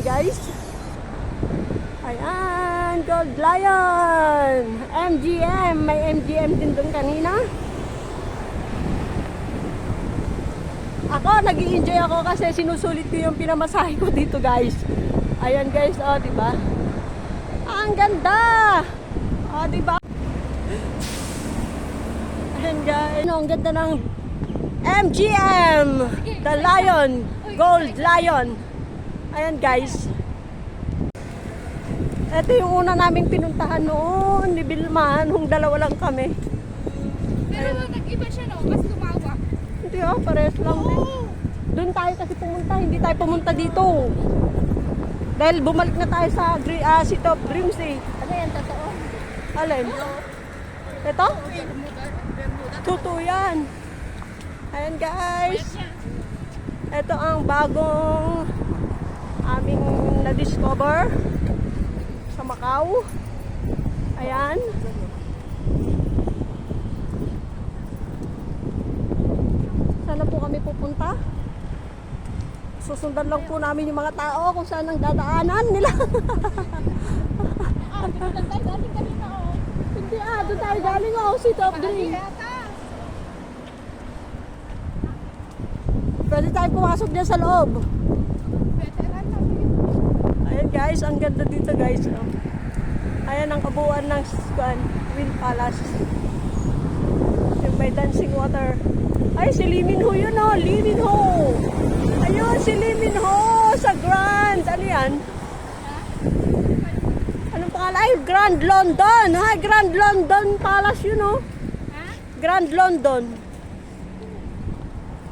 guys. Ayan, Gold Lion. MGM. May MGM din doon kanina. Ako, nag-i-enjoy ako kasi sinusulit ko yung pinamasahe ko dito guys. Ayan guys, oh, diba? Ang ganda! Oh, diba? Ayan guys, ang ganda ng MGM. The Lion. Gold Lion. Ayan guys. Ito yung una naming pinuntahan noon ni Vilma, nung dalawa lang kami. Pero nag-iba siya, no? Mas lumawa. Hindi parehas lang din. Doon tayo kasi pumunta, hindi tayo pumunta dito. Dahil bumalik na tayo sa City of Dreams eh. Ano yan, totoo? Alin? Ito? Totoo yan. Ayan guys. Ito ang bagong aming na-discover sa Macau. Ayan. Sana po kami pupunta. Susundan lang po namin yung mga tao kung saan ang dadaanan nila. Doon tayo galing kanina, oh. Hindi doon tayo galing City of Dreams. Pwede tayo pumasok dyan sa loob. Veteran lang yun. Ayan guys, ang ganda dito guys. Oh. Ayan ang kabuuan ng Wind Palace. Yung may dancing water. Ay, si Lee Min Ho yun oh. Lee Min Ho. Ayun, si Lee Min Ho sa Grand. Ano yan? Anong pangalan? Ay, Grand London. Ha, Grand London Palace yun oh. Ha? Grand London.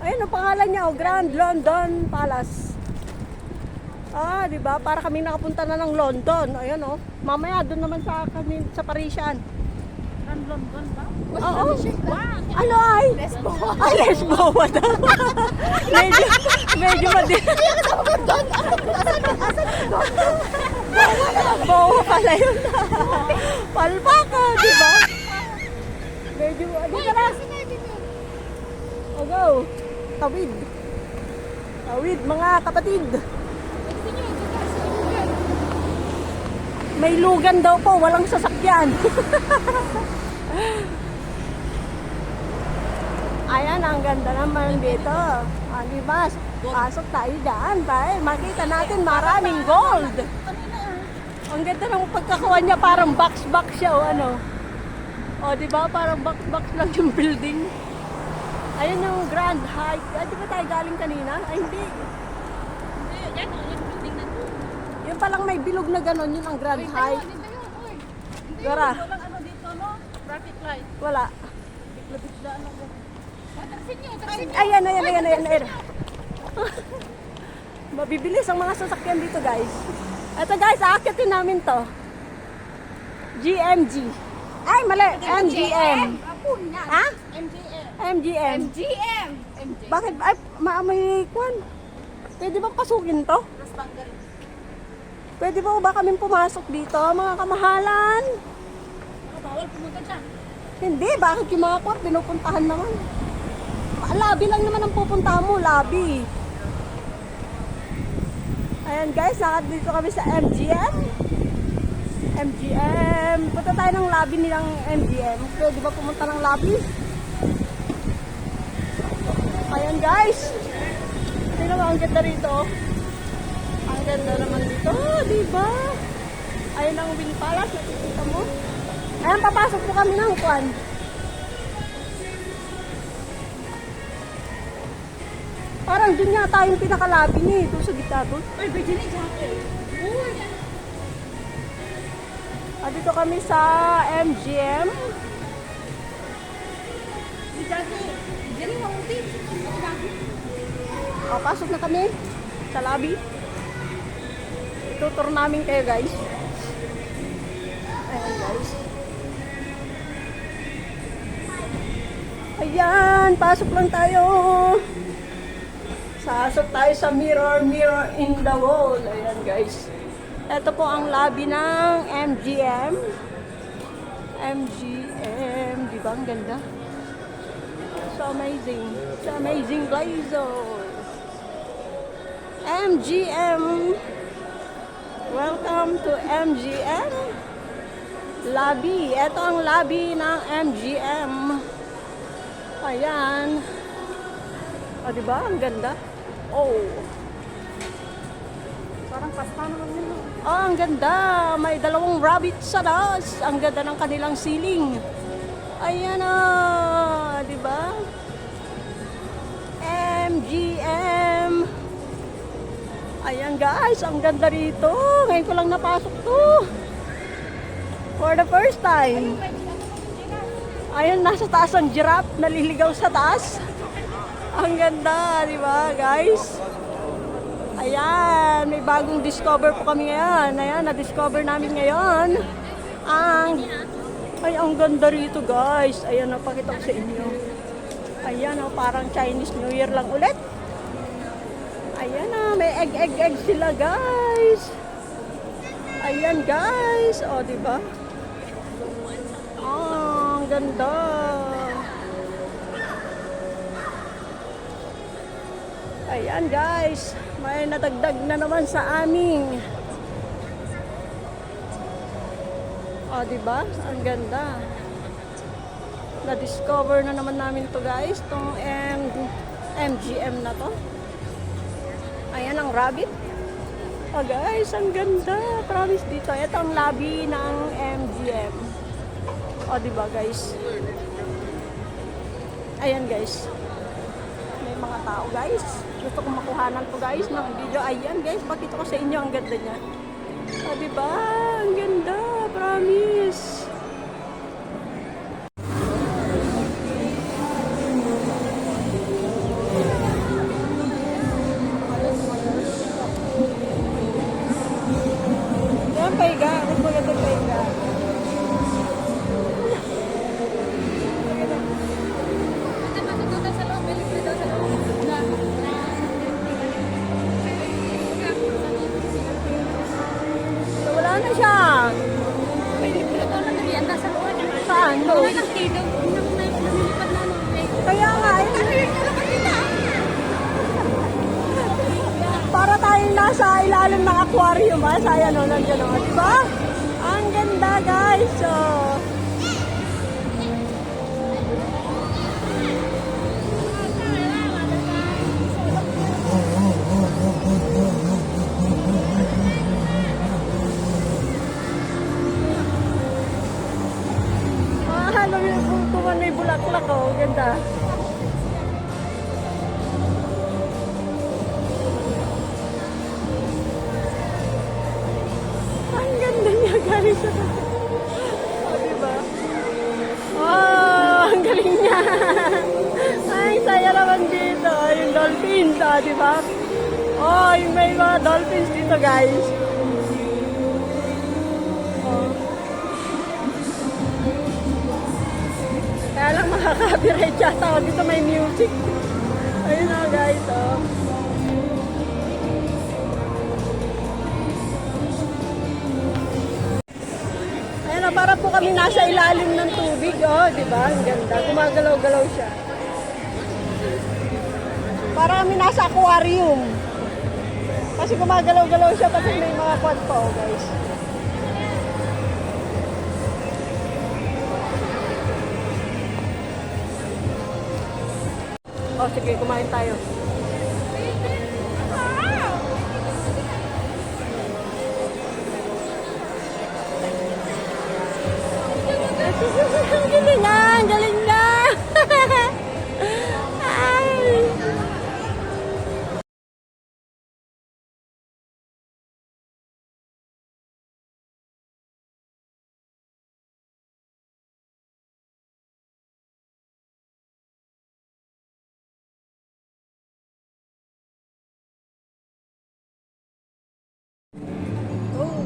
Ayun ang pangalan niya oh. Grand London Palace. Ah, di ba? Para kami nakapunta na ng London. Ayun oh. Mamaya doon naman sa Parisian. From London ba? Oo. Ano ay? Lesbo. Ay, Lesbo. medyo madi. Bawa pala yun. Palpaka, di ba? Medyo, ano ka na? O go. Tawid. Tawid, mga kapatid. May lugan daw po, walang sasakyan. Ayan, ang ganda naman dito. Ah, diba? Pasok tayo dyan, tayo. Makita natin maraming gold. Ang ganda ng pagkakawa niya, parang box-box siya o ano. O, diba? Parang box-box lang yung building. Ayan yung Grand Hyatt. Ah, di ba tayo galing kanina? Ay, hindi. Hindi, yan, yung building na doon. Yung palang may bilog na ganon, yun ang Grand Hyatt. Hindi yun, oy. Hindi Gara. yun, walang ano dito, no? Traffic light. Wala. Bigla-biglaan ako. Taksin nyo, taksin nyo. Ayan. Mabibilis ang mga sasakyan dito, guys. Ito, guys, aakitin namin to. GMG. Ay, mali. MGM. Ha? MGM. MGM. MGM. Bakit? Ay, maamoy kwan. Pwede ba pasukin to? Pwede ba kami pumasok dito, mga kamahalan? Bawal pumunta dyan. Hindi, bakit yung mga kwan pinupuntahan naman? Labi lang naman ang pupuntahan mo, labi. Ayan guys, dito kami sa MGM. MGM. Punta tayo ng lobby nilang MGM. Pwede ba pumunta ng lobby? Ayan guys. Tingnan mo, ang ganda rito. Ang ganda naman dito. Diba? Ayan ang Wind Palace. Nakikita mo. Ayan, papasok po kami ng kwan. Parang dun yata yung pinakalabi niya eh. Doon sa gitna doon. Uy, Virginia Jacket. Uy. Dito kami sa MGM. Si Jackie. Virginia, mamuti. Papasok na kami sa lobby. Itutur namin kayo guys. Ayan guys. Ayan, pasok lang tayo. Sasok tayo sa mirror in the wall. Ayan guys. Ito po ang lobby ng MGM. MGM. Diba ang ganda? So amazing. So amazing blazers. MGM. Welcome to MGM Lobby. Ito ang lobby ng MGM. Ayan. O, diba? Ang ganda. Oh. Parang pasta naman yun. Oh, ang ganda. May dalawang rabbit sa taas. Ang ganda ng kanilang ceiling. Ayan na. Diba? MGM. Ayan guys, ang ganda rito. Ngayon ko lang napasok to. For the first time. Ayan, nasa taas ang giraffe. Naliligaw sa taas. Ang ganda, di ba guys? Ayan, may bagong discover po kami ngayon. Ayan, na-discover namin ngayon. Ay, ang ganda rito guys. Ayan, napakita ko sa inyo. Ayan, oh, parang Chinese New Year lang ulit. Ayan na, may egg sila guys. Ayan guys, o diba? Oh, ang ganda. Ayan guys, may nadagdag na naman sa aming. O diba? Ang ganda. Na-discover na naman namin to guys, tong MGM na to. Ayan ang rabbit. Oh guys, ang ganda. Promise dito. Ito ang lobby ng MGM. Oh, diba guys? Ayan guys. May mga tao guys. Gusto kong makuhanan to guys ng video. Ayan guys, pakita ko sa inyo ang ganda niya. Oh, diba? Ang ganda. Promise. Paiga, mas maganda paiga. Sa loob, balik na daw sa loob. So, wala na siya. Balik na daw na narianda sa loob. Saan? Ano na nakita? Namilipad na ano. Kaya nga, para tayong nasa ilalim ng aquarium, ha? Sayang, no? Nandiyan, no? Diba? Ang ganda, guys. So, kung may bulaklak, oh. Ganda. Ang ganda niya, guys. Oh, diba? Oh, ang galing niya. Ay, saya naman dito. Yung dolphins, oh, diba? Oh, yung may mga dolphins dito, guys. Oh. Kaya lang makaka-copyright yata ako. Dito may music. Ayun na, guys, oh. Para po kami nasa ilalim ng tubig, oh, di ba? Ang ganda. Gumagalaw-galaw siya. Para kami nasa aquarium. Kasi gumagalaw-galaw siya kasi may mga kwan pa, oh, guys. Oh, sige, kumain tayo. Ang galing na! Ang galing na! Ay! Oh!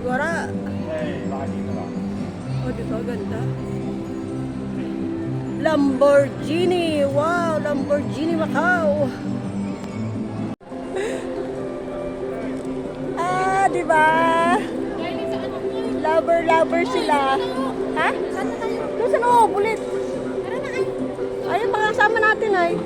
Wala! Oh, diba? Ganda. Lamborghini! Wow! Lamborghini Macau! Ah, diba? Lover sila. Ha? Saan na tayo? Doon sa loob, ulit. Tara na ay. Ayun, makasama natin ay.